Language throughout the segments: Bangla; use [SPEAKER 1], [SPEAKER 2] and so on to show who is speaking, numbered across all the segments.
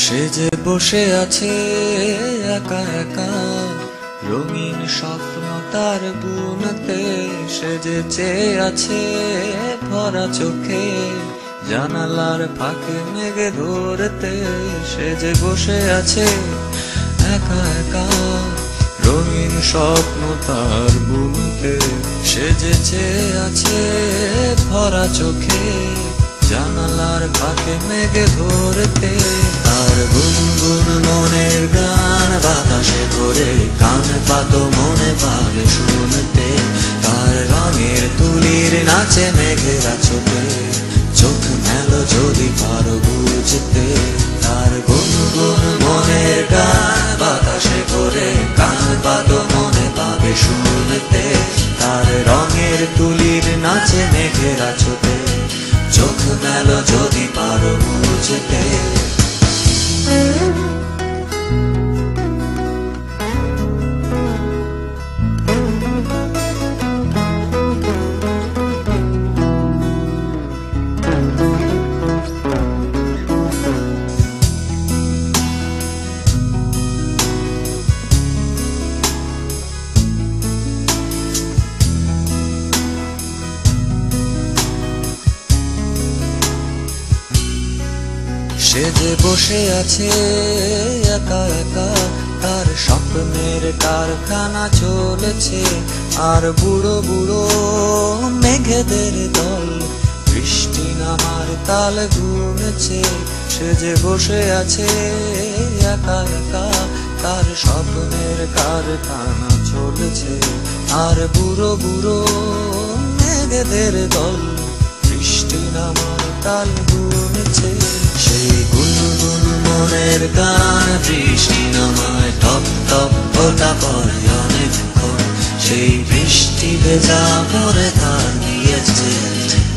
[SPEAKER 1] সে যে বসে আছে একা একা, রঙিন স্বপ্ন তার বুনতে। সে যে চেয়ে আছে ভরা চোখে, জানালার ফাঁকে মেঘে ধরতে। সে যে বসে আছে একা একা, রঙিন স্বপ্ন তার বুনতে। সে যে চেয়ে আছে ভরা চোখে, জানালার ফাঁকে মেঘে ধরতে। তার গুনগুন মনের গান বাতাসে করে, কান পাতো মনে পাবে শুনতে। তার রঙের তুলির নাচে মেঘেরা ছোটে, চোখ মেলো যদি পারো বুঝতে। তার গুনগুন মনের গান বাতাসে করে, কান পাতো মনে পাবে শুনতে। তার রঙের তুলির নাচে মেঘেরা ছোটে, চোখ মেলো যদি পারো বুঝতে। সে যে বসে আছে একা একা, তার স্বপ্নের কারখানা চলেছে। আর বুড়ো বুড়ো মেঘেদের দল বৃষ্টি নামার তাল গুনেছে। সে যে বসে আছে একা একা, তার স্বপ্নের কারখানা চলেছে। আর বুড়ো বুড়ো মেঘেদের দল বৃষ্টি নামার তাল গুনেছে। সেই গুনগুন মনের গান বৃষ্টি নামায় টপ টপ ফোঁটা পড়ে অনেকক্ষণ। সেই বৃষ্টি ভেজা পরে তার দিয়েছে,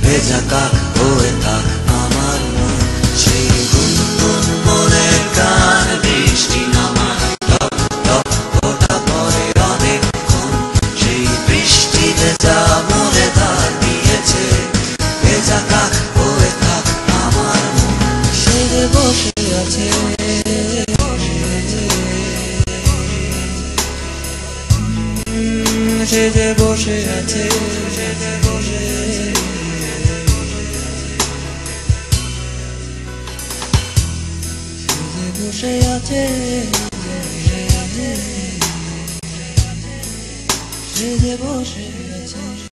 [SPEAKER 1] ভেজা কাক হয়ে থাক আমার মন। সেই গুনগুন মনের গান বৃষ্টি নামায় টপ টপ ফোঁটা পড়ে অনেকক্ষণ। সেই বৃষ্টি ভেজা মনে তার দিয়েছে, ভেজা কাক হয়ে থাক আমার মন। সে যে বসে আছে সে যে বসে আছে, সে যে বসে বসে আছে, সে যে বসে আছে।